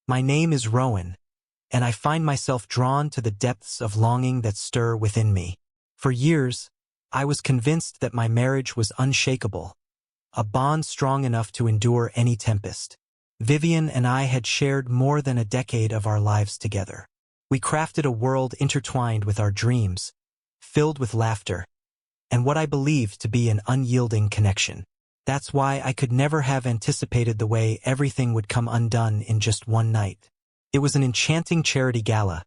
My name is Rowan, and I find myself drawn to the depths of longing that stir within me. For years, I was convinced that my marriage was unshakable, a bond strong enough to endure any tempest. Vivian and I had shared more than a decade of our lives together. We crafted a world intertwined with our dreams, filled with laughter, and what I believed to be an unyielding connection. That's why I could never have anticipated the way everything would come undone in just one night. It was an enchanting charity gala,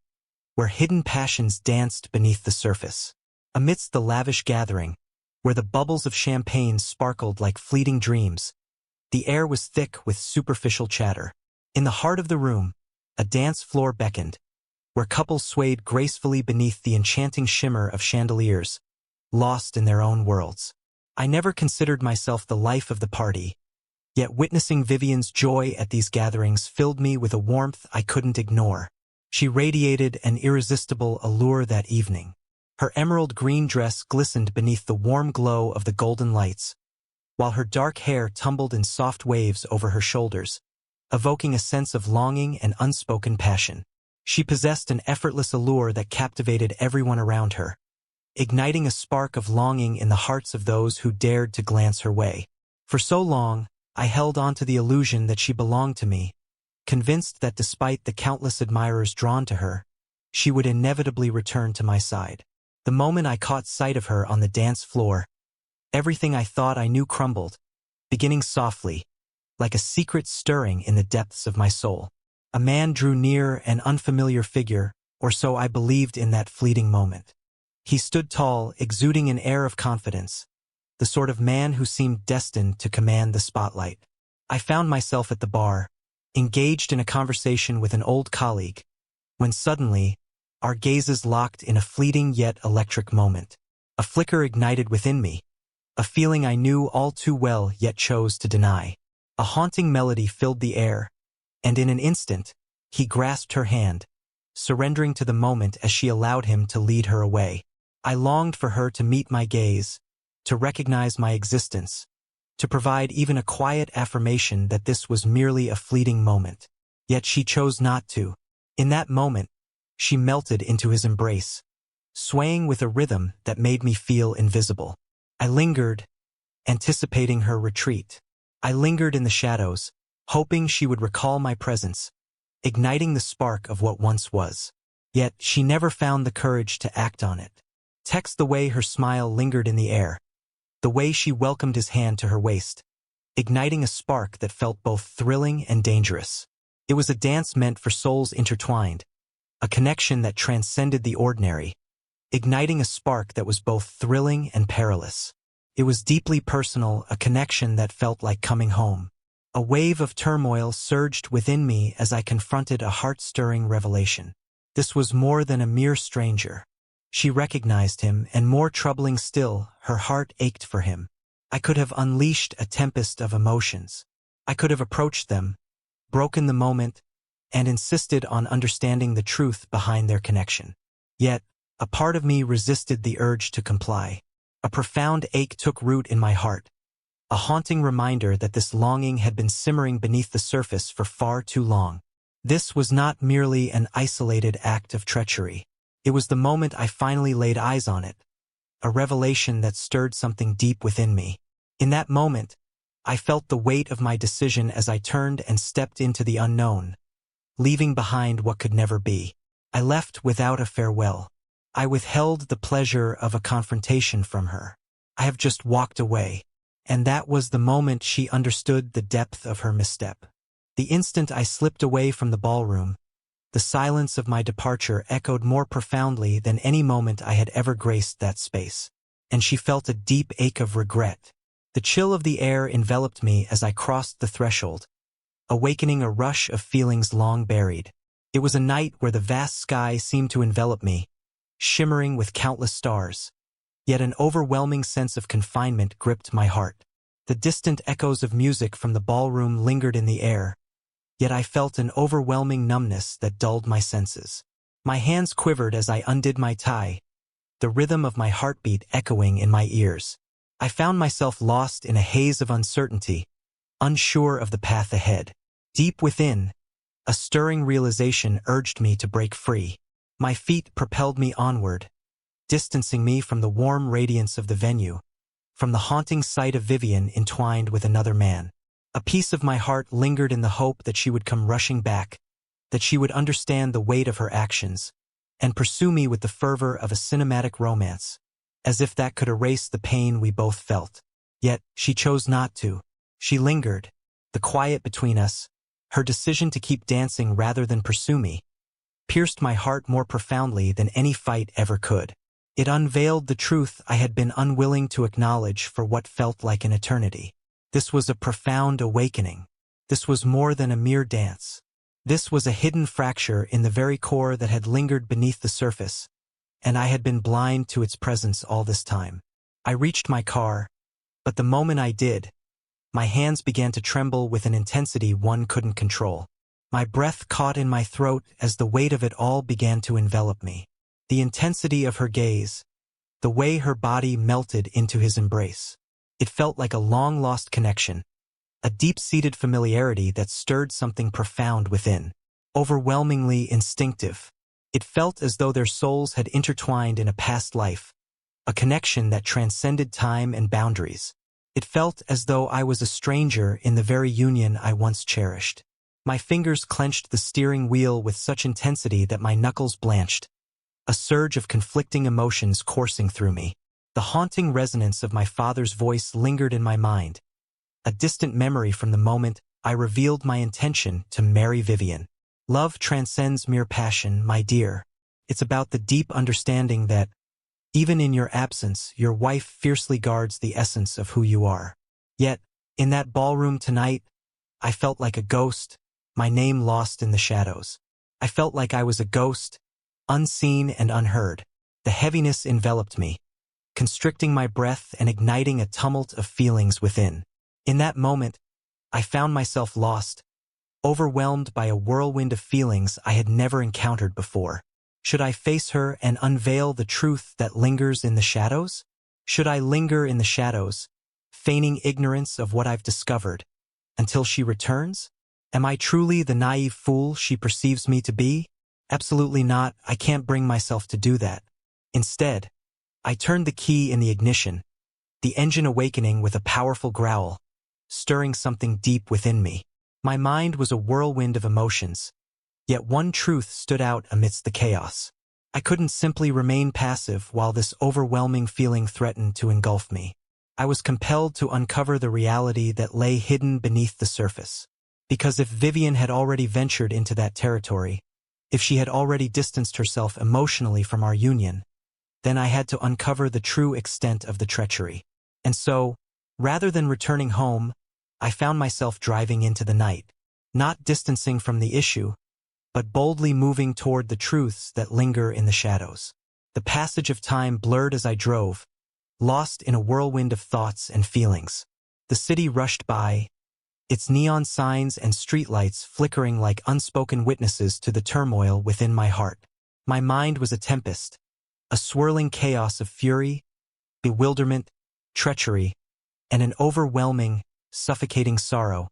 where hidden passions danced beneath the surface. Amidst the lavish gathering, where the bubbles of champagne sparkled like fleeting dreams, the air was thick with superficial chatter. In the heart of the room, a dance floor beckoned, where couples swayed gracefully beneath the enchanting shimmer of chandeliers, lost in their own worlds. I never considered myself the life of the party, yet witnessing Vivian's joy at these gatherings filled me with a warmth I couldn't ignore. She radiated an irresistible allure that evening. Her emerald green dress glistened beneath the warm glow of the golden lights, while her dark hair tumbled in soft waves over her shoulders, evoking a sense of longing and unspoken passion. She possessed an effortless allure that captivated everyone around her, igniting a spark of longing in the hearts of those who dared to glance her way. For so long, I held on to the illusion that she belonged to me, convinced that despite the countless admirers drawn to her, she would inevitably return to my side. The moment I caught sight of her on the dance floor, everything I thought I knew crumbled, beginning softly, like a secret stirring in the depths of my soul. A man drew near, an unfamiliar figure, or so I believed in that fleeting moment. He stood tall, exuding an air of confidence, the sort of man who seemed destined to command the spotlight. I found myself at the bar, engaged in a conversation with an old colleague, when suddenly, our gazes locked in a fleeting yet electric moment. A flicker ignited within me, a feeling I knew all too well yet chose to deny. A haunting melody filled the air, and in an instant, he grasped her hand, surrendering to the moment as she allowed him to lead her away. I longed for her to meet my gaze, to recognize my existence, to provide even a quiet affirmation that this was merely a fleeting moment. Yet she chose not to. In that moment, she melted into his embrace, swaying with a rhythm that made me feel invisible. I lingered, anticipating her retreat. I lingered in the shadows, hoping she would recall my presence, igniting the spark of what once was. Yet she never found the courage to act on it. Text the way her smile lingered in the air, the way she welcomed his hand to her waist, igniting a spark that felt both thrilling and dangerous. It was a dance meant for souls intertwined, a connection that transcended the ordinary, igniting a spark that was both thrilling and perilous. It was deeply personal, a connection that felt like coming home. A wave of turmoil surged within me as I confronted a heart-stirring revelation. This was more than a mere stranger. She recognized him, and more troubling still, her heart ached for him. I could have unleashed a tempest of emotions. I could have approached them, broken the moment, and insisted on understanding the truth behind their connection. Yet, a part of me resisted the urge to comply. A profound ache took root in my heart, a haunting reminder that this longing had been simmering beneath the surface for far too long. This was not merely an isolated act of treachery. It was the moment I finally laid eyes on it, a revelation that stirred something deep within me. In that moment, I felt the weight of my decision as I turned and stepped into the unknown, leaving behind what could never be. I left without a farewell. I withheld the pleasure of a confrontation from her. I have just walked away. And that was the moment she understood the depth of her misstep. The instant I slipped away from the ballroom, the silence of my departure echoed more profoundly than any moment I had ever graced that space. And she felt a deep ache of regret. The chill of the air enveloped me as I crossed the threshold, awakening a rush of feelings long buried. It was a night where the vast sky seemed to envelop me, shimmering with countless stars. Yet an overwhelming sense of confinement gripped my heart. The distant echoes of music from the ballroom lingered in the air, yet I felt an overwhelming numbness that dulled my senses. My hands quivered as I undid my tie, the rhythm of my heartbeat echoing in my ears. I found myself lost in a haze of uncertainty, unsure of the path ahead. Deep within, A stirring realization urged me to break free. My feet propelled me onward, distancing me from the warm radiance of the venue, from the haunting sight of Vivian entwined with another man. A piece of my heart lingered in the hope that she would come rushing back, that she would understand the weight of her actions, and pursue me with the fervor of a cinematic romance, as if that could erase the pain we both felt. Yet, she chose not to. She lingered. The quiet between us, her decision to keep dancing rather than pursue me, pierced my heart more profoundly than any fight ever could. It unveiled the truth I had been unwilling to acknowledge for what felt like an eternity. This was a profound awakening. This was more than a mere dance. This was a hidden fracture in the very core that had lingered beneath the surface, and I had been blind to its presence all this time. I reached my car, but the moment I did, my hands began to tremble with an intensity one couldn't control. My breath caught in my throat as the weight of it all began to envelop me. The intensity of her gaze, the way her body melted into his embrace. It felt like a long-lost connection, a deep-seated familiarity that stirred something profound within. Overwhelmingly instinctive. It felt as though their souls had intertwined in a past life, a connection that transcended time and boundaries. It felt as though I was a stranger in the very union I once cherished. My fingers clenched the steering wheel with such intensity that my knuckles blanched, a surge of conflicting emotions coursing through me. The haunting resonance of my father's voice lingered in my mind, a distant memory from the moment I revealed my intention to marry Vivian. Love transcends mere passion, my dear. It's about the deep understanding that, even in your absence, your wife fiercely guards the essence of who you are. Yet, in that ballroom tonight, I felt like a ghost, my name lost in the shadows. I felt like I was a ghost, unseen and unheard. The heaviness enveloped me, constricting my breath and igniting a tumult of feelings within. In that moment, I found myself lost, overwhelmed by a whirlwind of feelings I had never encountered before. Should I face her and unveil the truth that lingers in the shadows? Should I linger in the shadows, feigning ignorance of what I've discovered, until she returns? Am I truly the naive fool she perceives me to be? Absolutely not. I can't bring myself to do that. Instead, I turned the key in the ignition, the engine awakening with a powerful growl, stirring something deep within me. My mind was a whirlwind of emotions, yet one truth stood out amidst the chaos. I couldn't simply remain passive while this overwhelming feeling threatened to engulf me. I was compelled to uncover the reality that lay hidden beneath the surface. Because if Vivian had already ventured into that territory, if she had already distanced herself emotionally from our union, then I had to uncover the true extent of the treachery. And so, rather than returning home, I found myself driving into the night, not distancing from the issue, but boldly moving toward the truths that linger in the shadows. The passage of time blurred as I drove, lost in a whirlwind of thoughts and feelings. The city rushed by, its neon signs and streetlights flickering like unspoken witnesses to the turmoil within my heart. My mind was a tempest, a swirling chaos of fury, bewilderment, treachery, and an overwhelming, suffocating sorrow,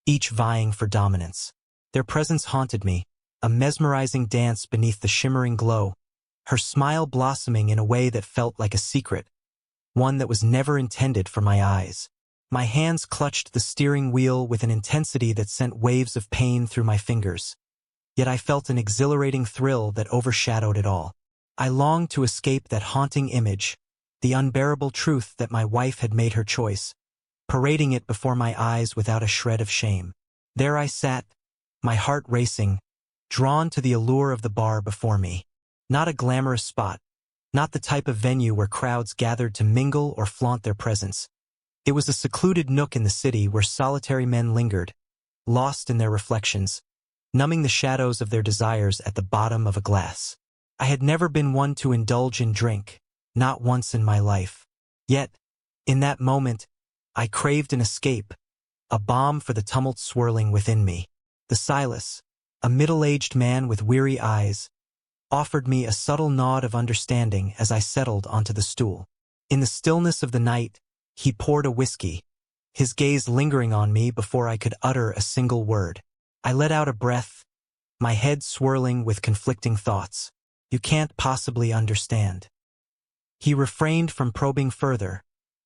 each vying for dominance. Their presence haunted me, a mesmerizing dance beneath the shimmering glow, her smile blossoming in a way that felt like a secret, one that was never intended for my eyes. My hands clutched the steering wheel with an intensity that sent waves of pain through my fingers, yet I felt an exhilarating thrill that overshadowed it all. I longed to escape that haunting image, the unbearable truth that my wife had made her choice, parading it before my eyes without a shred of shame. There I sat, my heart racing, drawn to the allure of the bar before me. Not a glamorous spot, not the type of venue where crowds gathered to mingle or flaunt their presence. It was a secluded nook in the city where solitary men lingered, lost in their reflections, numbing the shadows of their desires at the bottom of a glass. I had never been one to indulge in drink, not once in my life. Yet, in that moment, I craved an escape, a balm for the tumult swirling within me. The Silas, a middle-aged man with weary eyes, offered me a subtle nod of understanding as I settled onto the stool. In the stillness of the night, he poured a whiskey, his gaze lingering on me before I could utter a single word. I let out a breath, my head swirling with conflicting thoughts. You can't possibly understand. He refrained from probing further,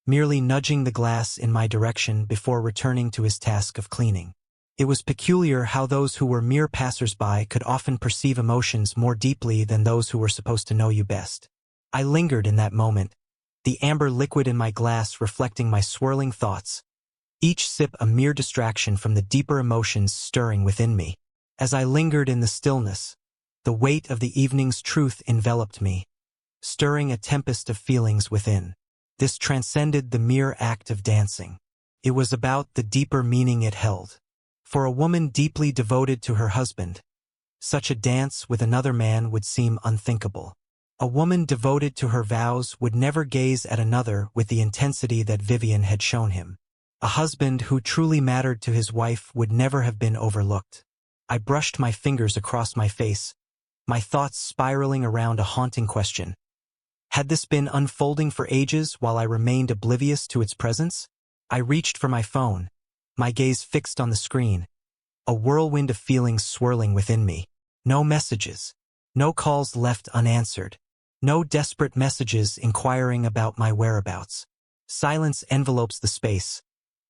merely nudging the glass in my direction before returning to his task of cleaning. It was peculiar how those who were mere passers-by could often perceive emotions more deeply than those who were supposed to know you best. I lingered in that moment, the amber liquid in my glass reflecting my swirling thoughts, each sip a mere distraction from the deeper emotions stirring within me. As I lingered in the stillness, the weight of the evening's truth enveloped me, stirring a tempest of feelings within. This transcended the mere act of dancing. It was about the deeper meaning it held. For a woman deeply devoted to her husband, such a dance with another man would seem unthinkable. A woman devoted to her vows would never gaze at another with the intensity that Vivian had shown him. A husband who truly mattered to his wife would never have been overlooked. I brushed my fingers across my face, my thoughts spiraling around a haunting question. Had this been unfolding for ages while I remained oblivious to its presence? I reached for my phone, my gaze fixed on the screen, a whirlwind of feelings swirling within me. No messages, no calls left unanswered, no desperate messages inquiring about my whereabouts. Silence envelopes the space,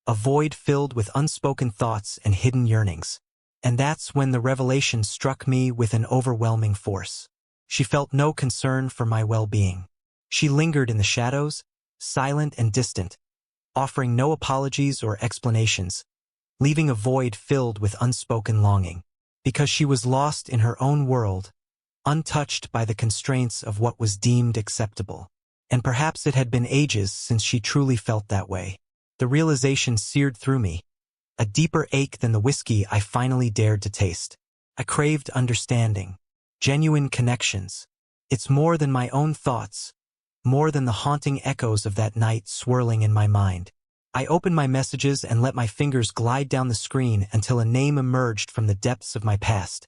a void filled with unspoken thoughts and hidden yearnings. And that's when the revelation struck me with an overwhelming force. She felt no concern for my well-being. She lingered in the shadows, silent and distant, offering no apologies or explanations, leaving a void filled with unspoken longing. Because she was lost in her own world, untouched by the constraints of what was deemed acceptable. And perhaps it had been ages since she truly felt that way. The realization seared through me, a deeper ache than the whiskey I finally dared to taste. I craved understanding, genuine connections. It's more than my own thoughts, more than the haunting echoes of that night swirling in my mind. I opened my messages and let my fingers glide down the screen until a name emerged from the depths of my past.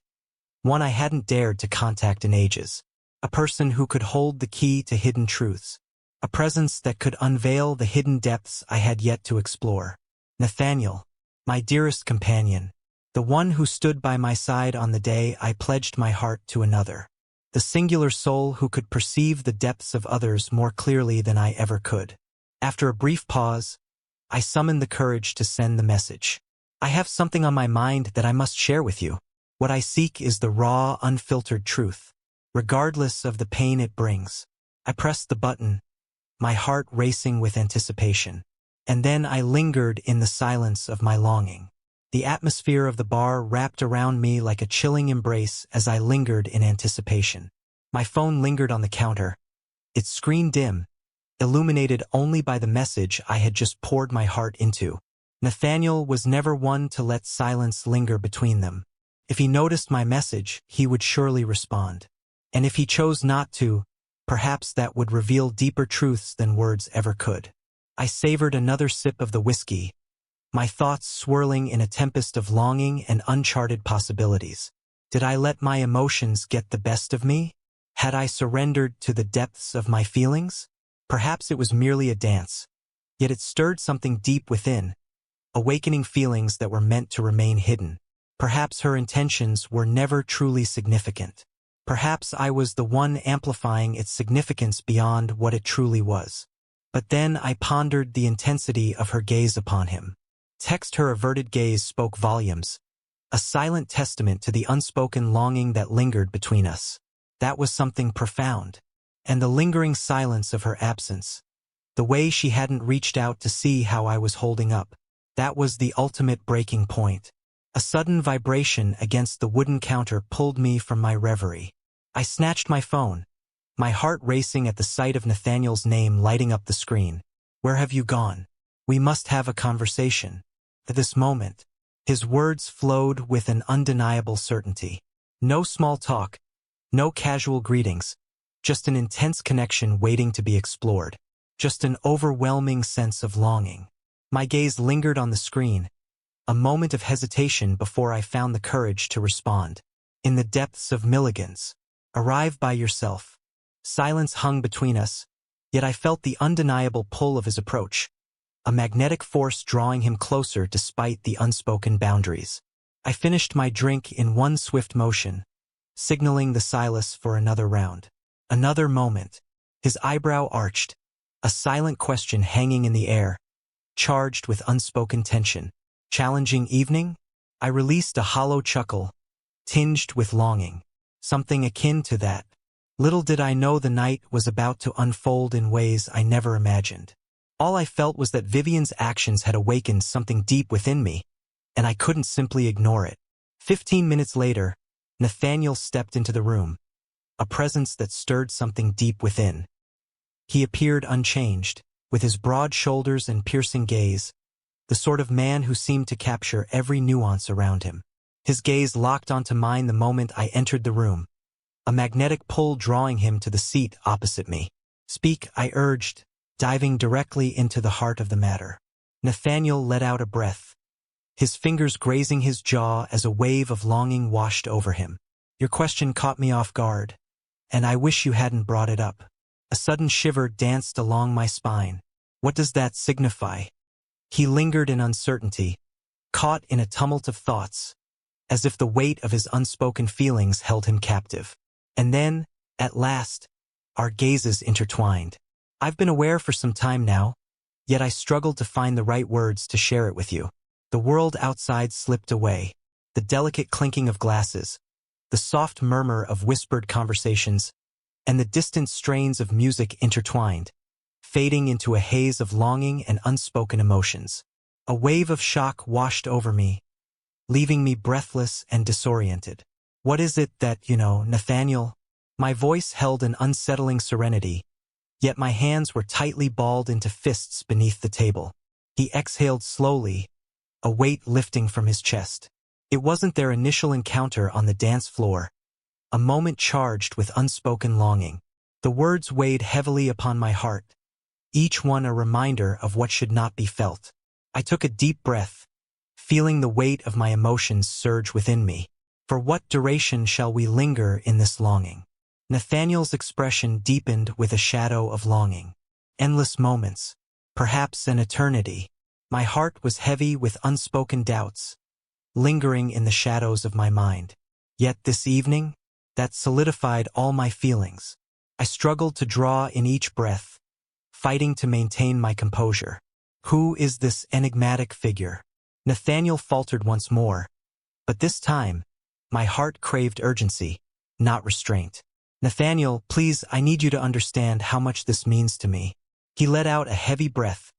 One I hadn't dared to contact in ages. A person who could hold the key to hidden truths. A presence that could unveil the hidden depths I had yet to explore. Nathaniel, my dearest companion, the one who stood by my side on the day I pledged my heart to another. The singular soul who could perceive the depths of others more clearly than I ever could. After a brief pause, I summoned the courage to send the message. I have something on my mind that I must share with you. What I seek is the raw, unfiltered truth, regardless of the pain it brings. I pressed the button, my heart racing with anticipation. And then I lingered in the silence of my longing. The atmosphere of the bar wrapped around me like a chilling embrace as I lingered in anticipation. My phone lingered on the counter, its screen dim, illuminated only by the message I had just poured my heart into. Nathaniel was never one to let silence linger between them. If he noticed my message, he would surely respond. And if he chose not to, perhaps that would reveal deeper truths than words ever could. I savored another sip of the whiskey, my thoughts swirling in a tempest of longing and uncharted possibilities. Did I let my emotions get the best of me? Had I surrendered to the depths of my feelings? Perhaps it was merely a dance, yet it stirred something deep within, awakening feelings that were meant to remain hidden. Perhaps her intentions were never truly significant. Perhaps I was the one amplifying its significance beyond what it truly was. But then I pondered the intensity of her gaze upon him. Her averted gaze spoke volumes, a silent testament to the unspoken longing that lingered between us. That was something profound. And the lingering silence of her absence, the way she hadn't reached out to see how I was holding up, that was the ultimate breaking point. A sudden vibration against the wooden counter pulled me from my reverie. I snatched my phone, my heart racing at the sight of Nathaniel's name lighting up the screen. Where have you gone? We must have a conversation. At this moment, his words flowed with an undeniable certainty. No small talk, no casual greetings, just an intense connection waiting to be explored. Just an overwhelming sense of longing. My gaze lingered on the screen, a moment of hesitation before I found the courage to respond. In the depths of Milligan's. Arrive by yourself. Silence hung between us, yet I felt the undeniable pull of his approach, a magnetic force drawing him closer despite the unspoken boundaries. I finished my drink in one swift motion, signaling the Silas for another round. Another moment. His eyebrow arched, a silent question hanging in the air, charged with unspoken tension. Challenging evening? I released a hollow chuckle, tinged with longing. Something akin to that. Little did I know the night was about to unfold in ways I never imagined. All I felt was that Vivian's actions had awakened something deep within me, and I couldn't simply ignore it. 15 minutes later, Nathaniel stepped into the room, a presence that stirred something deep within. He appeared unchanged, with his broad shoulders and piercing gaze, the sort of man who seemed to capture every nuance around him. His gaze locked onto mine the moment I entered the room, a magnetic pull drawing him to the seat opposite me. "Speak," I urged, diving directly into the heart of the matter. Nathaniel let out a breath, his fingers grazing his jaw as a wave of longing washed over him. "Your question caught me off guard, and I wish you hadn't brought it up." A sudden shiver danced along my spine. "What does that signify?" He lingered in uncertainty, caught in a tumult of thoughts, as if the weight of his unspoken feelings held him captive. And then, at last, our gazes intertwined. "I've been aware for some time now, yet I struggled to find the right words to share it with you." The world outside slipped away, the delicate clinking of glasses, the soft murmur of whispered conversations, and the distant strains of music intertwined, fading into a haze of longing and unspoken emotions. A wave of shock washed over me, leaving me breathless and disoriented. "What is it that, Nathaniel?" My voice held an unsettling serenity, yet my hands were tightly balled into fists beneath the table. He exhaled slowly, a weight lifting from his chest. It wasn't their initial encounter on the dance floor, a moment charged with unspoken longing. The words weighed heavily upon my heart, each one a reminder of what should not be felt. I took a deep breath, feeling the weight of my emotions surge within me. For what duration shall we linger in this longing? Nathaniel's expression deepened with a shadow of longing. Endless moments, perhaps an eternity. My heart was heavy with unspoken doubts, lingering in the shadows of my mind. Yet this evening, that solidified all my feelings. I struggled to draw in each breath, fighting to maintain my composure. "Who is this enigmatic figure?" Nathaniel faltered once more, but this time, my heart craved urgency, not restraint. "Nathaniel, please, I need you to understand how much this means to me." He let out a heavy breath,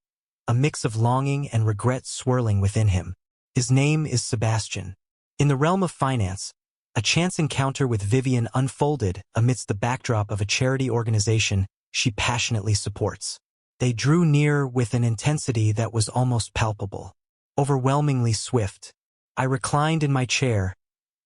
a mix of longing and regret swirling within him. "His name is Sebastian." In the realm of finance, a chance encounter with Vivian unfolded amidst the backdrop of a charity organization she passionately supports. They drew near with an intensity that was almost palpable, overwhelmingly swift. I reclined in my chair,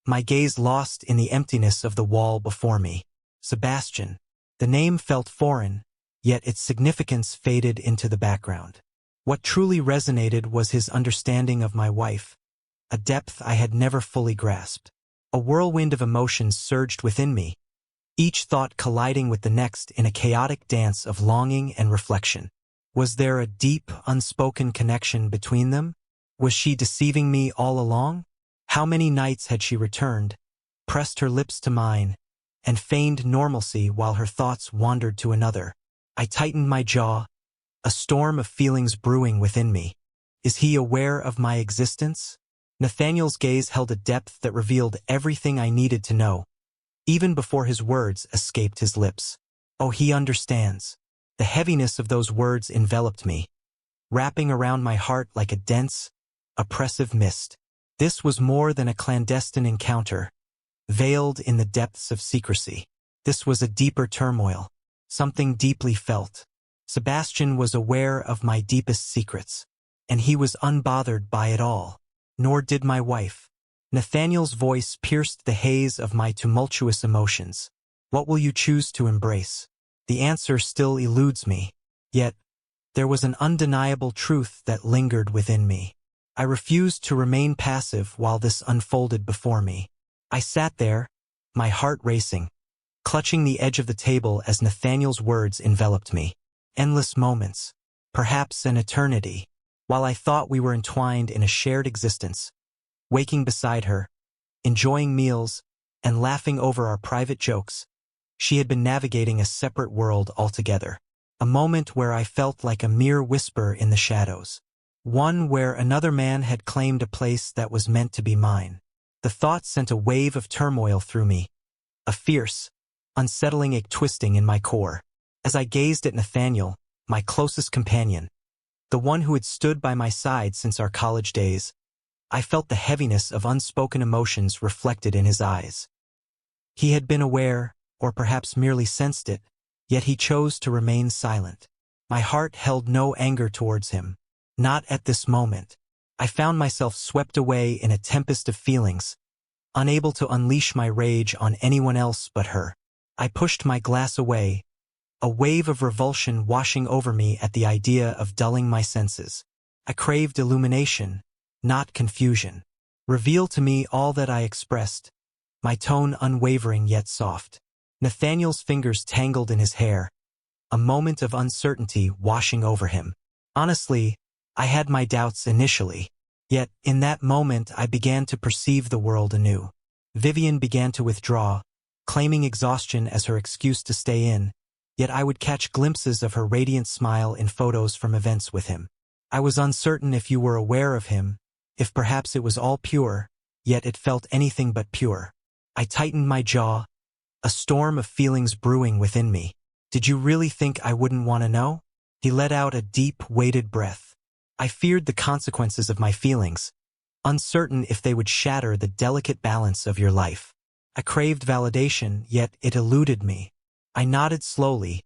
my gaze lost in the emptiness of the wall before me. Sebastian. The name felt foreign, yet its significance faded into the background. What truly resonated was his understanding of my wife, a depth I had never fully grasped. A whirlwind of emotions surged within me, each thought colliding with the next in a chaotic dance of longing and reflection. Was there a deep, unspoken connection between them? Was she deceiving me all along? How many nights had she returned, pressed her lips to mine, and feigned normalcy while her thoughts wandered to another? I tightened my jaw, a storm of feelings brewing within me. Is he aware of my existence? Nathaniel's gaze held a depth that revealed everything I needed to know, even before his words escaped his lips. "Oh, he understands." The heaviness of those words enveloped me, wrapping around my heart like a dense, oppressive mist. This was more than a clandestine encounter, veiled in the depths of secrecy. This was a deeper turmoil, something deeply felt. Sebastian was aware of my deepest secrets, and he was unbothered by it all. Nor did my wife. Nathaniel's voice pierced the haze of my tumultuous emotions. "What will you choose to embrace?" The answer still eludes me, yet there was an undeniable truth that lingered within me. I refused to remain passive while this unfolded before me. I sat there, my heart racing, clutching the edge of the table as Nathaniel's words enveloped me. Endless moments, perhaps an eternity. While I thought we were entwined in a shared existence, waking beside her, enjoying meals, and laughing over our private jokes. She had been navigating a separate world altogether. A moment where I felt like a mere whisper in the shadows. One where another man had claimed a place that was meant to be mine. The thought sent a wave of turmoil through me, a fierce, unsettling ache twisting in my core. As I gazed at Nathaniel, my closest companion, the one who had stood by my side since our college days, I felt the heaviness of unspoken emotions reflected in his eyes. He had been aware, or perhaps merely sensed it, yet he chose to remain silent. My heart held no anger towards him. Not at this moment. I found myself swept away in a tempest of feelings, unable to unleash my rage on anyone else but her. I pushed my glass away, a wave of revulsion washing over me at the idea of dulling my senses. I craved illumination, not confusion. Reveal to me all that I expressed, my tone unwavering yet soft. Nathaniel's fingers tangled in his hair, a moment of uncertainty washing over him. Honestly, I had my doubts initially, yet in that moment I began to perceive the world anew. Vivian began to withdraw, claiming exhaustion as her excuse to stay in, yet I would catch glimpses of her radiant smile in photos from events with him. I was uncertain if you were aware of him, if perhaps it was all pure, yet it felt anything but pure. I tightened my jaw, a storm of feelings brewing within me. Did you really think I wouldn't want to know? He let out a deep, weighted breath. I feared the consequences of my feelings, uncertain if they would shatter the delicate balance of your life. I craved validation, yet it eluded me. I nodded slowly,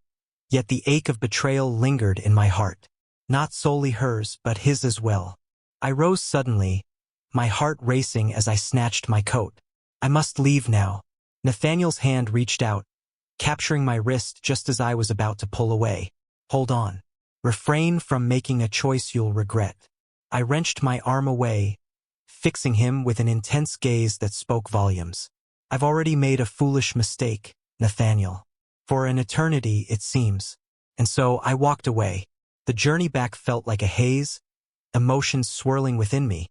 yet the ache of betrayal lingered in my heart. Not solely hers, but his as well. I rose suddenly, my heart racing as I snatched my coat. I must leave now. Nathaniel's hand reached out, capturing my wrist just as I was about to pull away. Hold on. Refrain from making a choice you'll regret. I wrenched my arm away, fixing him with an intense gaze that spoke volumes. I've already made a foolish mistake, Nathaniel. For an eternity, it seems. And so I walked away. The journey back felt like a haze, emotions swirling within me,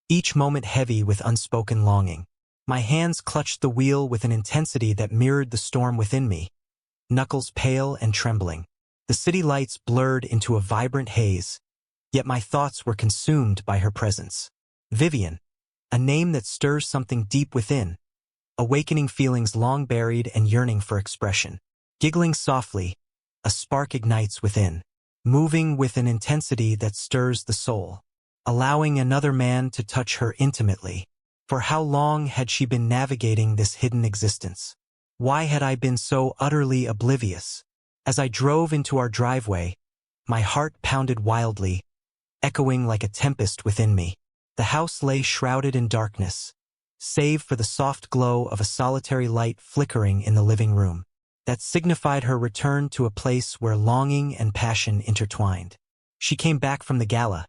each moment heavy with unspoken longing. My hands clutched the wheel with an intensity that mirrored the storm within me, knuckles pale and trembling. The city lights blurred into a vibrant haze, yet my thoughts were consumed by her presence. Vivian, a name that stirs something deep within, awakening feelings long buried and yearning for expression. Giggling softly, a spark ignites within, moving with an intensity that stirs the soul, allowing another man to touch her intimately. For how long had she been navigating this hidden existence? Why had I been so utterly oblivious? As I drove into our driveway, my heart pounded wildly, echoing like a tempest within me. The house lay shrouded in darkness, save for the soft glow of a solitary light flickering in the living room. That signified her return to a place where longing and passion intertwined. She came back from the gala,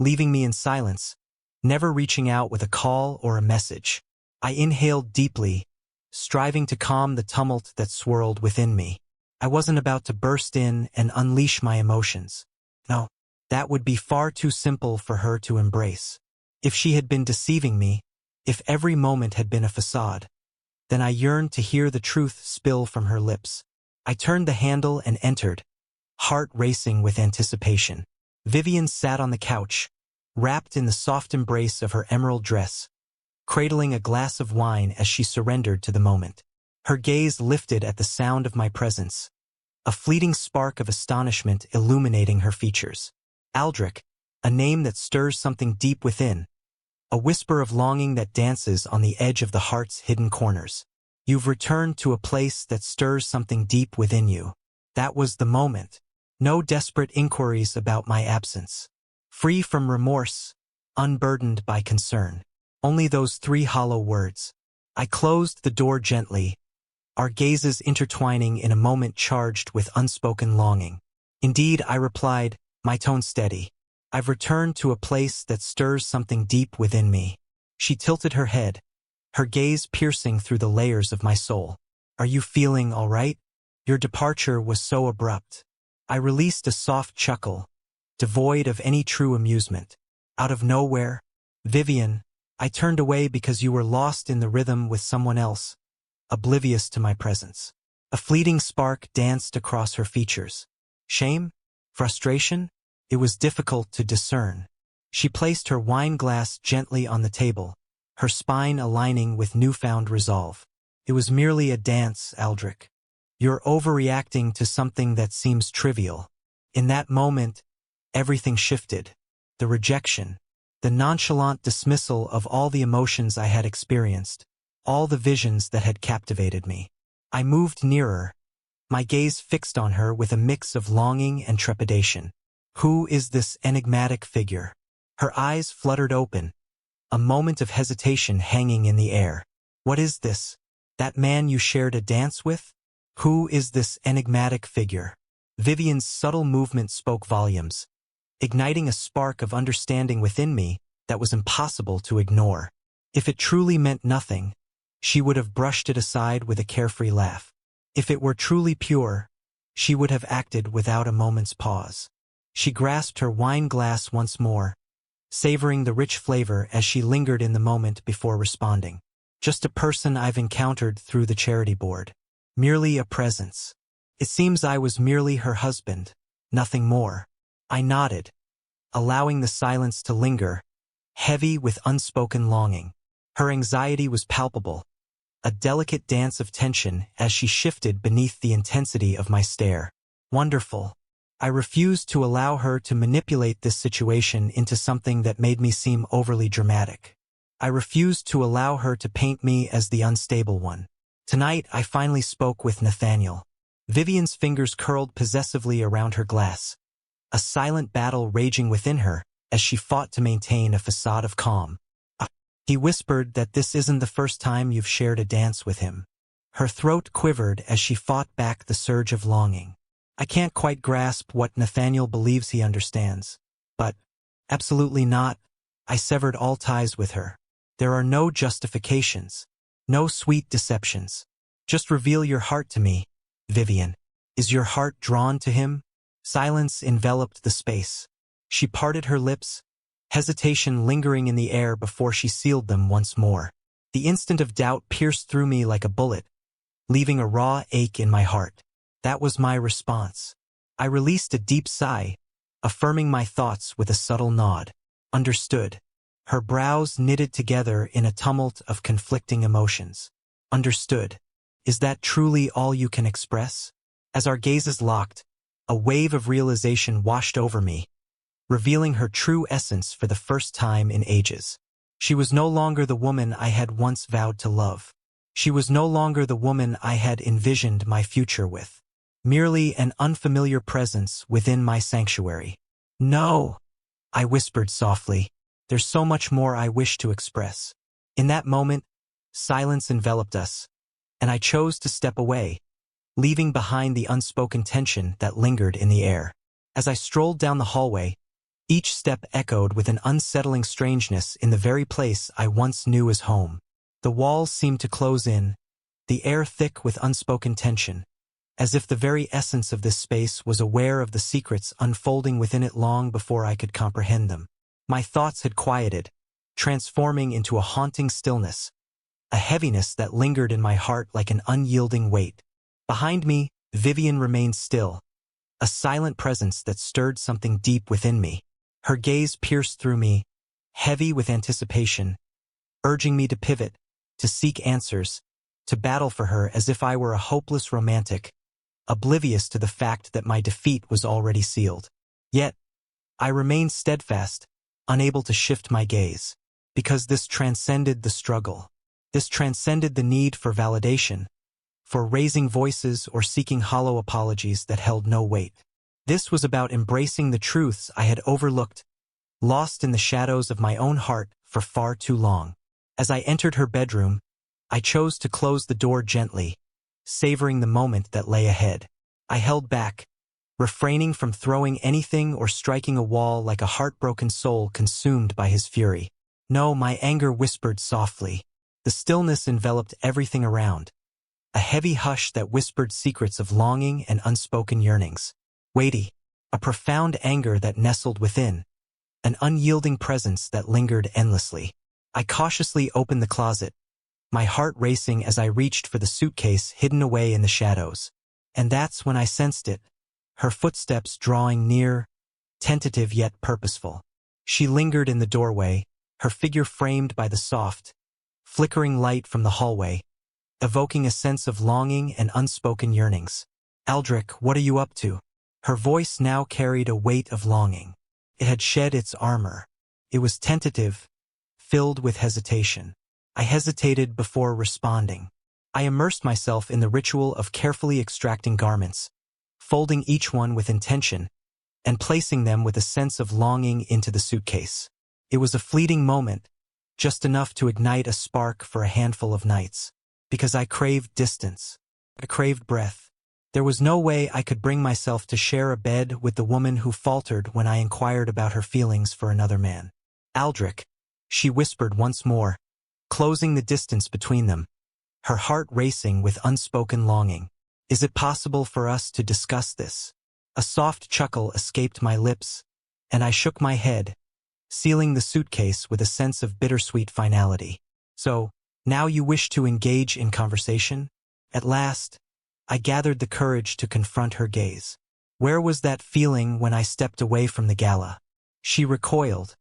leaving me in silence, never reaching out with a call or a message. I inhaled deeply, striving to calm the tumult that swirled within me. I wasn't about to burst in and unleash my emotions. No, that would be far too simple for her to embrace. If she had been deceiving me, if every moment had been a facade, then I yearned to hear the truth spill from her lips. I turned the handle and entered, heart racing with anticipation. Vivian sat on the couch, wrapped in the soft embrace of her emerald dress, cradling a glass of wine as she surrendered to the moment. Her gaze lifted at the sound of my presence, a fleeting spark of astonishment illuminating her features. Aldrich, a name that stirs something deep within, a whisper of longing that dances on the edge of the heart's hidden corners. You've returned to a place that stirs something deep within you. That was the moment. No desperate inquiries about my absence. Free from remorse, unburdened by concern. Only those three hollow words. I closed the door gently, our gazes intertwining in a moment charged with unspoken longing. Indeed, I replied, my tone steady. I've returned to a place that stirs something deep within me. She tilted her head, her gaze piercing through the layers of my soul. Are you feeling all right? Your departure was so abrupt. I released a soft chuckle, devoid of any true amusement. Out of nowhere, Vivian, I turned away because you were lost in the rhythm with someone else, oblivious to my presence. A fleeting spark danced across her features. Shame? Frustration? It was difficult to discern. She placed her wine glass gently on the table, her spine aligning with newfound resolve. It was merely a dance, Aldrich. You're overreacting to something that seems trivial. In that moment, everything shifted. The rejection, the nonchalant dismissal of all the emotions I had experienced, all the visions that had captivated me. I moved nearer, my gaze fixed on her with a mix of longing and trepidation. Who is this enigmatic figure? Her eyes fluttered open, a moment of hesitation hanging in the air. What is this? That man you shared a dance with? Who is this enigmatic figure? Vivian's subtle movement spoke volumes, igniting a spark of understanding within me that was impossible to ignore. If it truly meant nothing, she would have brushed it aside with a carefree laugh. If it were truly pure, she would have acted without a moment's pause. She grasped her wine glass once more, savoring the rich flavor as she lingered in the moment before responding. Just a person I've encountered through the charity board. Merely a presence. It seems I was merely her husband, nothing more. I nodded, allowing the silence to linger, heavy with unspoken longing. Her anxiety was palpable, a delicate dance of tension as she shifted beneath the intensity of my stare. Wonderful. I refused to allow her to manipulate this situation into something that made me seem overly dramatic. I refused to allow her to paint me as the unstable one. Tonight, I finally spoke with Nathaniel. Vivian's fingers curled possessively around her glass, a silent battle raging within her as she fought to maintain a facade of calm. He whispered that this isn't the first time you've shared a dance with him. Her throat quivered as she fought back the surge of longing. I can't quite grasp what Nathaniel believes he understands. But, absolutely not, I severed all ties with her. There are no justifications, no sweet deceptions. Just reveal your heart to me, Vivian. Is your heart drawn to him? Silence enveloped the space. She parted her lips, hesitation lingering in the air before she sealed them once more. The instant of doubt pierced through me like a bullet, leaving a raw ache in my heart. That was my response. I released a deep sigh, affirming my thoughts with a subtle nod. Understood. Her brows knitted together in a tumult of conflicting emotions. Understood. Is that truly all you can express? As our gazes locked, a wave of realization washed over me, revealing her true essence for the first time in ages. She was no longer the woman I had once vowed to love. She was no longer the woman I had envisioned my future with. Merely an unfamiliar presence within my sanctuary. No, I whispered softly. There's so much more I wish to express. In that moment, silence enveloped us, and I chose to step away, leaving behind the unspoken tension that lingered in the air. As I strolled down the hallway, each step echoed with an unsettling strangeness in the very place I once knew as home. The walls seemed to close in, the air thick with unspoken tension, as if the very essence of this space was aware of the secrets unfolding within it long before I could comprehend them. My thoughts had quieted, transforming into a haunting stillness, a heaviness that lingered in my heart like an unyielding weight. Behind me, Vivian remained still, a silent presence that stirred something deep within me. Her gaze pierced through me, heavy with anticipation, urging me to pivot, to seek answers, to battle for her as if I were a hopeless romantic, oblivious to the fact that my defeat was already sealed. Yet, I remained steadfast, unable to shift my gaze, because this transcended the struggle. This transcended the need for validation, for raising voices or seeking hollow apologies that held no weight. This was about embracing the truths I had overlooked, lost in the shadows of my own heart for far too long. As I entered her bedroom, I chose to close the door gently, savoring the moment that lay ahead. I held back, refraining from throwing anything or striking a wall like a heartbroken soul consumed by his fury. No, my anger whispered softly. The stillness enveloped everything around, a heavy hush that whispered secrets of longing and unspoken yearnings. Weighty, a profound anger that nestled within, an unyielding presence that lingered endlessly. I cautiously opened the closet, my heart racing as I reached for the suitcase hidden away in the shadows. And that's when I sensed it, her footsteps drawing near, tentative yet purposeful. She lingered in the doorway, her figure framed by the soft, flickering light from the hallway, evoking a sense of longing and unspoken yearnings. "Aldrich, what are you up to?" Her voice now carried a weight of longing. It had shed its armor. It was tentative, filled with hesitation. I hesitated before responding. I immersed myself in the ritual of carefully extracting garments, folding each one with intention, and placing them with a sense of longing into the suitcase. It was a fleeting moment, just enough to ignite a spark for a handful of nights. Because I craved distance. I craved breath. There was no way I could bring myself to share a bed with the woman who faltered when I inquired about her feelings for another man. "Aldrich," she whispered once more, closing the distance between them, her heart racing with unspoken longing. "Is it possible for us to discuss this?" A soft chuckle escaped my lips, and I shook my head, sealing the suitcase with a sense of bittersweet finality. "So, now you wish to engage in conversation?" At last, I gathered the courage to confront her gaze. "Where was that feeling when I stepped away from the gala?" She recoiled,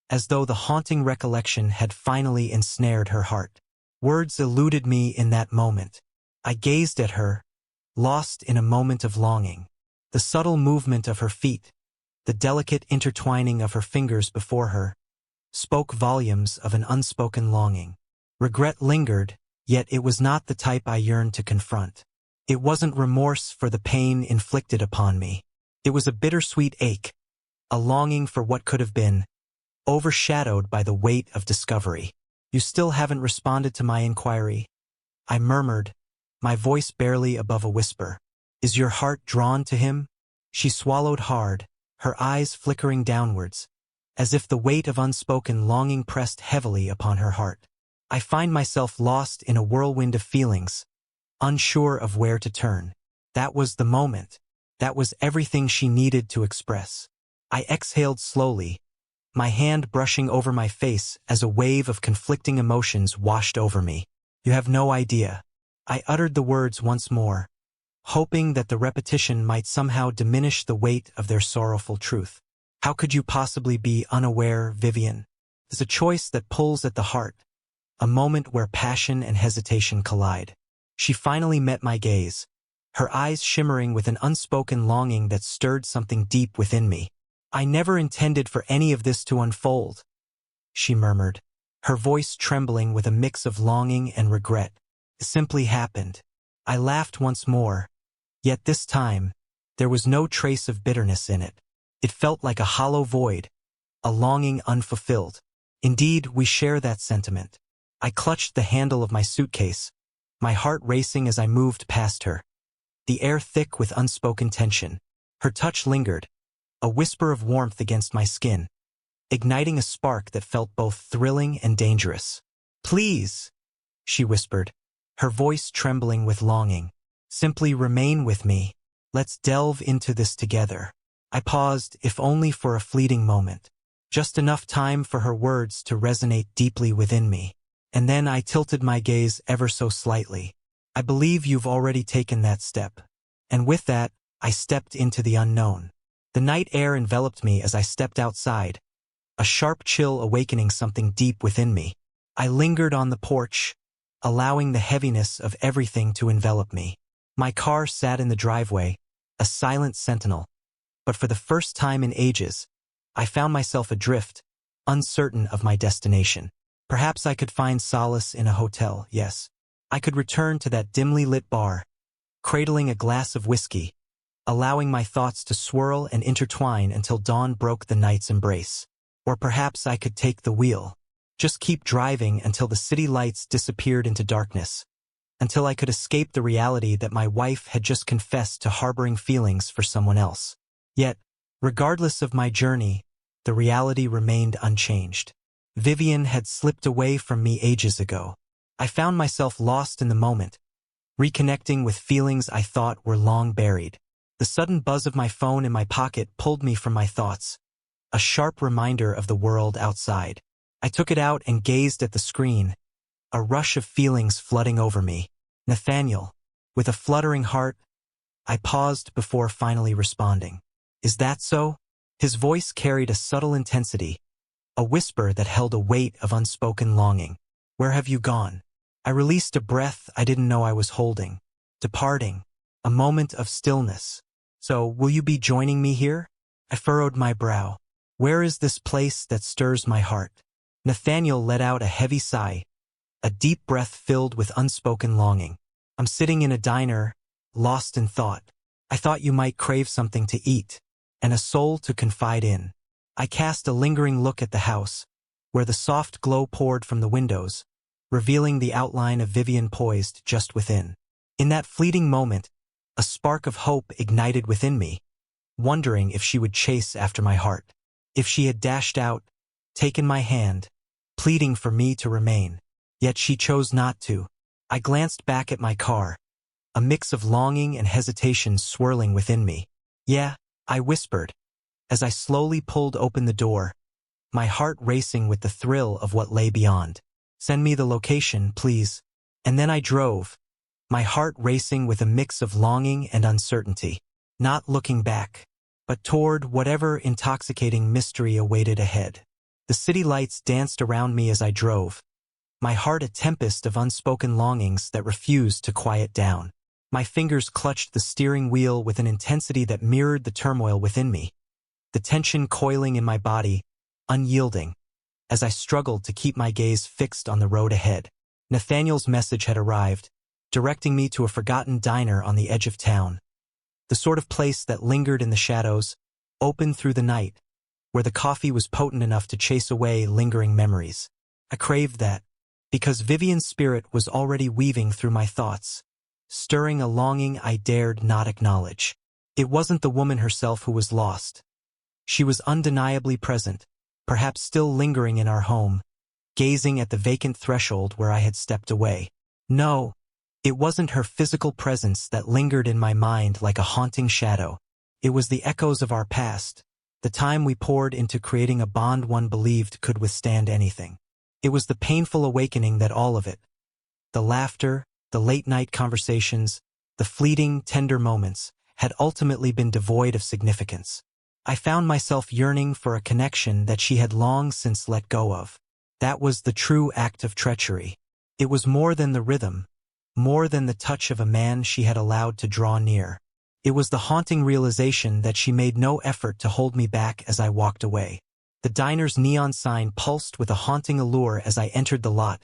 as though the haunting recollection had finally ensnared her heart. Words eluded me in that moment. I gazed at her, lost in a moment of longing. The subtle movement of her feet, the delicate intertwining of her fingers before her, spoke volumes of an unspoken longing. Regret lingered, yet it was not the type I yearned to confront. It wasn't remorse for the pain inflicted upon me. It was a bittersweet ache, a longing for what could have been, overshadowed by the weight of discovery. "You still haven't responded to my inquiry," I murmured, my voice barely above a whisper. "Is your heart drawn to him?" She swallowed hard, her eyes flickering downwards, as if the weight of unspoken longing pressed heavily upon her heart. I find myself lost in a whirlwind of feelings, unsure of where to turn. That was the moment. That was everything she needed to express. I exhaled slowly, my hand brushing over my face as a wave of conflicting emotions washed over me. "You have no idea." I uttered the words once more, hoping that the repetition might somehow diminish the weight of their sorrowful truth. "How could you possibly be unaware, Vivian?" It's a choice that pulls at the heart, a moment where passion and hesitation collide. She finally met my gaze, her eyes shimmering with an unspoken longing that stirred something deep within me. "I never intended for any of this to unfold," she murmured, her voice trembling with a mix of longing and regret. "It simply happened." I laughed once more, yet this time, there was no trace of bitterness in it. It felt like a hollow void, a longing unfulfilled. Indeed, we share that sentiment. I clutched the handle of my suitcase, my heart racing as I moved past her, the air thick with unspoken tension. Her touch lingered, a whisper of warmth against my skin, igniting a spark that felt both thrilling and dangerous. "Please," she whispered, her voice trembling with longing. "Simply remain with me. Let's delve into this together." I paused, if only for a fleeting moment, just enough time for her words to resonate deeply within me. And then I tilted my gaze ever so slightly. "I believe you've already taken that step." And with that, I stepped into the unknown. The night air enveloped me as I stepped outside, a sharp chill awakening something deep within me. I lingered on the porch, allowing the heaviness of everything to envelop me. My car sat in the driveway, a silent sentinel, but for the first time in ages, I found myself adrift, uncertain of my destination. Perhaps I could find solace in a hotel, yes. I could return to that dimly lit bar, cradling a glass of whiskey, allowing my thoughts to swirl and intertwine until dawn broke the night's embrace. Or perhaps I could take the wheel, just keep driving until the city lights disappeared into darkness, until I could escape the reality that my wife had just confessed to harboring feelings for someone else. Yet, regardless of my journey, the reality remained unchanged. Vivian had slipped away from me ages ago. I found myself lost in the moment, reconnecting with feelings I thought were long buried. The sudden buzz of my phone in my pocket pulled me from my thoughts, a sharp reminder of the world outside. I took it out and gazed at the screen, a rush of feelings flooding over me. Nathaniel. With a fluttering heart, I paused before finally responding. Is that so? His voice carried a subtle intensity, a whisper that held a weight of unspoken longing. Where have you gone? I released a breath I didn't know I was holding. Departing. A moment of stillness. So, will you be joining me here? I furrowed my brow. Where is this place that stirs my heart? Nathaniel let out a heavy sigh, a deep breath filled with unspoken longing. I'm sitting in a diner, lost in thought. I thought you might crave something to eat, and a soul to confide in. I cast a lingering look at the house, where the soft glow poured from the windows, revealing the outline of Vivian poised just within. In that fleeting moment, a spark of hope ignited within me, wondering if she would chase after my heart. If she had dashed out, taken my hand, pleading for me to remain. Yet she chose not to. I glanced back at my car, a mix of longing and hesitation swirling within me. Yeah, I whispered, as I slowly pulled open the door, my heart racing with the thrill of what lay beyond. Send me the location, please. And then I drove, my heart racing with a mix of longing and uncertainty, not looking back, but toward whatever intoxicating mystery awaited ahead. The city lights danced around me as I drove, my heart a tempest of unspoken longings that refused to quiet down. My fingers clutched the steering wheel with an intensity that mirrored the turmoil within me, the tension coiling in my body, unyielding, as I struggled to keep my gaze fixed on the road ahead. Nathaniel's message had arrived, directing me to a forgotten diner on the edge of town, the sort of place that lingered in the shadows, open through the night, where the coffee was potent enough to chase away lingering memories. I craved that, because Vivian's spirit was already weaving through my thoughts, stirring a longing I dared not acknowledge. It wasn't the woman herself who was lost. She was undeniably present, perhaps still lingering in our home, gazing at the vacant threshold where I had stepped away. No, it wasn't her physical presence that lingered in my mind like a haunting shadow. It was the echoes of our past, the time we poured into creating a bond one believed could withstand anything. It was the painful awakening that all of it, the laughter, the late-night conversations, the fleeting, tender moments, had ultimately been devoid of significance. I found myself yearning for a connection that she had long since let go of. That was the true act of treachery. It was more than the rhythm, more than the touch of a man she had allowed to draw near. It was the haunting realization that she made no effort to hold me back as I walked away. The diner's neon sign pulsed with a haunting allure as I entered the lot,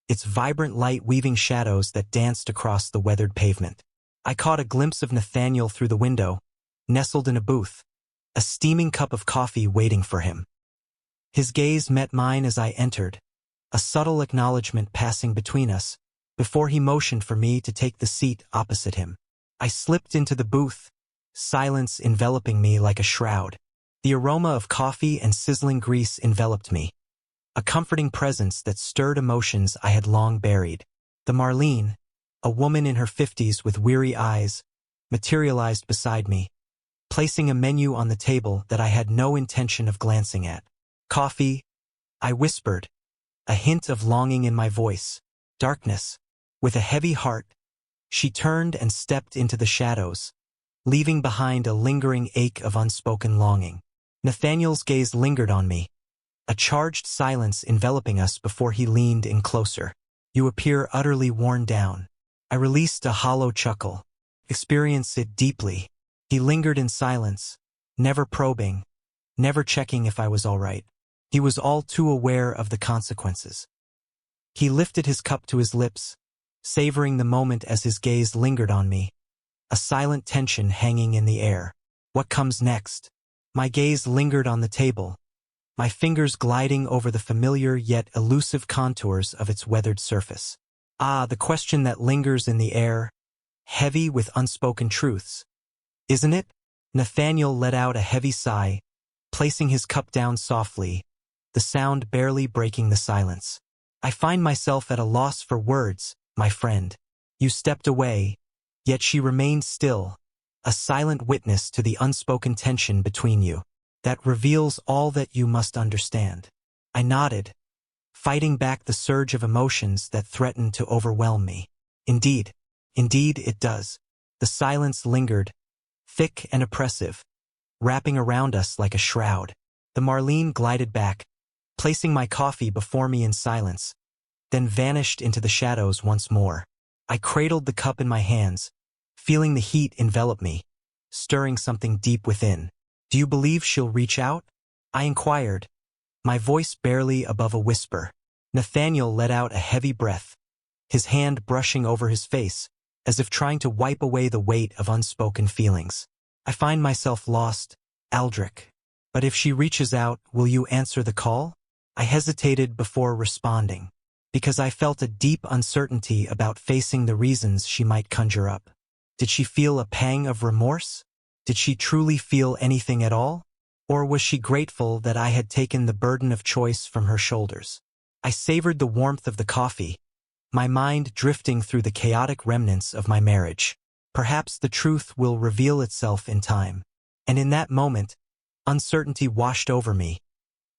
its vibrant light weaving shadows that danced across the weathered pavement. I caught a glimpse of Nathaniel through the window, nestled in a booth, a steaming cup of coffee waiting for him. His gaze met mine as I entered, a subtle acknowledgement passing between us, before he motioned for me to take the seat opposite him. I slipped into the booth, silence enveloping me like a shroud. The aroma of coffee and sizzling grease enveloped me, a comforting presence that stirred emotions I had long buried. The Marlene, a woman in her 50s with weary eyes, materialized beside me, placing a menu on the table that I had no intention of glancing at. Coffee, I whispered, a hint of longing in my voice. Darkness. With a heavy heart, she turned and stepped into the shadows, leaving behind a lingering ache of unspoken longing. Nathaniel's gaze lingered on me, a charged silence enveloping us before he leaned in closer. You appear utterly worn down. I released a hollow chuckle. Experience it deeply. He lingered in silence, never probing, never checking if I was all right. He was all too aware of the consequences. He lifted his cup to his lips, savoring the moment as his gaze lingered on me, a silent tension hanging in the air. What comes next? My gaze lingered on the table, my fingers gliding over the familiar yet elusive contours of its weathered surface. Ah, the question that lingers in the air, heavy with unspoken truths. Isn't it? Nathaniel let out a heavy sigh, placing his cup down softly, the sound barely breaking the silence. I find myself at a loss for words, my friend. You stepped away, yet she remained still, a silent witness to the unspoken tension between you. That reveals all that you must understand. I nodded, fighting back the surge of emotions that threatened to overwhelm me. Indeed it does. The silence lingered, thick and oppressive, wrapping around us like a shroud. The Marlene glided back, placing my coffee before me in silence, then vanished into the shadows once more. I cradled the cup in my hands, feeling the heat envelop me, stirring something deep within. "Do you believe she'll reach out?" I inquired, my voice barely above a whisper. Nathaniel let out a heavy breath, his hand brushing over his face, as if trying to wipe away the weight of unspoken feelings. "I find myself lost, Aldrich. But if she reaches out, will you answer the call?" I hesitated before responding, because I felt a deep uncertainty about facing the reasons she might conjure up. Did she feel a pang of remorse? Did she truly feel anything at all? Or was she grateful that I had taken the burden of choice from her shoulders? I savored the warmth of the coffee, my mind drifting through the chaotic remnants of my marriage. Perhaps the truth will reveal itself in time. And in that moment, uncertainty washed over me,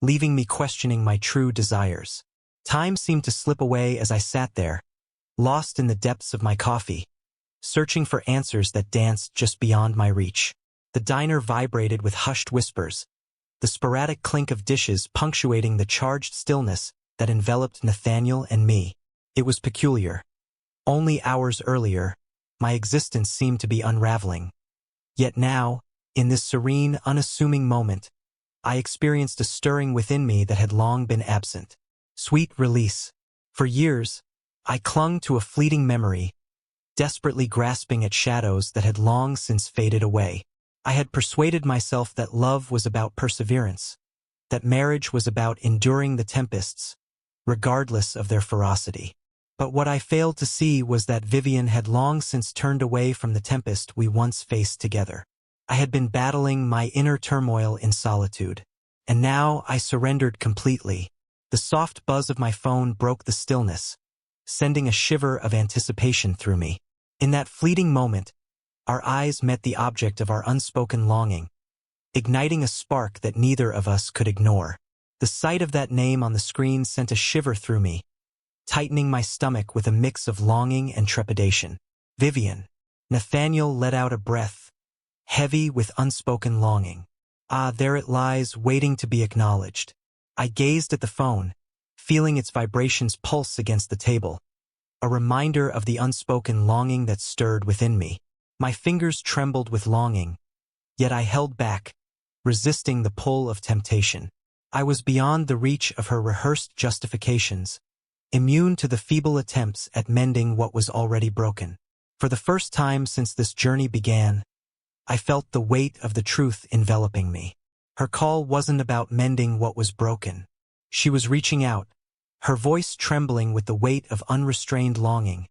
leaving me questioning my true desires. Time seemed to slip away as I sat there, lost in the depths of my coffee, searching for answers that danced just beyond my reach. The diner vibrated with hushed whispers, the sporadic clink of dishes punctuating the charged stillness that enveloped Nathaniel and me. It was peculiar. Only hours earlier, my existence seemed to be unraveling. Yet now, in this serene, unassuming moment, I experienced a stirring within me that had long been absent. Sweet release. For years, I clung to a fleeting memory, desperately grasping at shadows that had long since faded away. I had persuaded myself that love was about perseverance, that marriage was about enduring the tempests, regardless of their ferocity. But what I failed to see was that Vivian had long since turned away from the tempest we once faced together. I had been battling my inner turmoil in solitude, and now I surrendered completely. The soft buzz of my phone broke the stillness, sending a shiver of anticipation through me. In that fleeting moment, our eyes met the object of our unspoken longing, igniting a spark that neither of us could ignore. The sight of that name on the screen sent a shiver through me, tightening my stomach with a mix of longing and trepidation. Vivian. Nathaniel let out a breath, heavy with unspoken longing. Ah, there it lies, waiting to be acknowledged. I gazed at the phone, feeling its vibrations pulse against the table, a reminder of the unspoken longing that stirred within me. My fingers trembled with longing, yet I held back, resisting the pull of temptation. I was beyond the reach of her rehearsed justifications, immune to the feeble attempts at mending what was already broken. For the first time since this journey began, I felt the weight of the truth enveloping me. Her call wasn't about mending what was broken. She was reaching out, her voice trembling with the weight of unrestrained longing,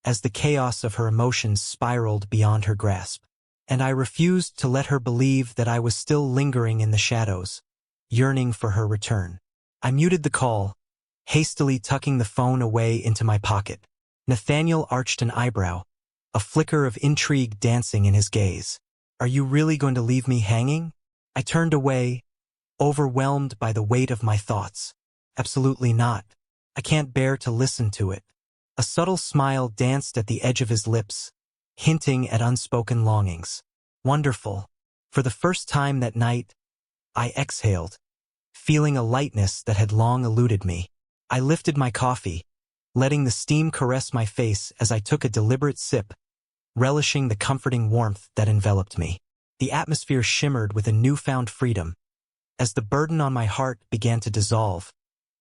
as the chaos of her emotions spiraled beyond her grasp. And I refused to let her believe that I was still lingering in the shadows, yearning for her return. I muted the call, hastily tucking the phone away into my pocket. Nathaniel arched an eyebrow, a flicker of intrigue dancing in his gaze. "Are you really going to leave me hanging?" I turned away, overwhelmed by the weight of my thoughts. "Absolutely not. I can't bear to listen to it." A subtle smile danced at the edge of his lips, hinting at unspoken longings. Wonderful. For the first time that night, I exhaled, feeling a lightness that had long eluded me. I lifted my coffee, letting the steam caress my face as I took a deliberate sip, relishing the comforting warmth that enveloped me. The atmosphere shimmered with a newfound freedom, as the burden on my heart began to dissolve,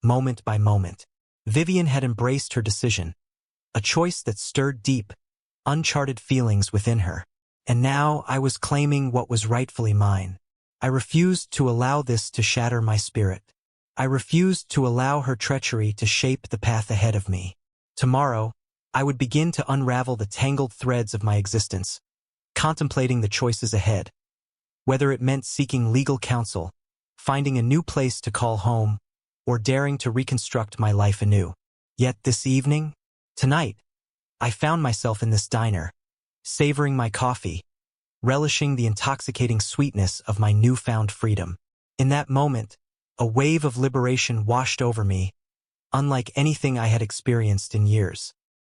moment by moment. Vivian had embraced her decision, a choice that stirred deep, uncharted feelings within her. And now I was claiming what was rightfully mine. I refused to allow this to shatter my spirit. I refused to allow her treachery to shape the path ahead of me. Tomorrow, I would begin to unravel the tangled threads of my existence, contemplating the choices ahead. Whether it meant seeking legal counsel, finding a new place to call home, or daring to reconstruct my life anew. Yet this evening, tonight, I found myself in this diner, savoring my coffee, relishing the intoxicating sweetness of my newfound freedom. In that moment, a wave of liberation washed over me, unlike anything I had experienced in years.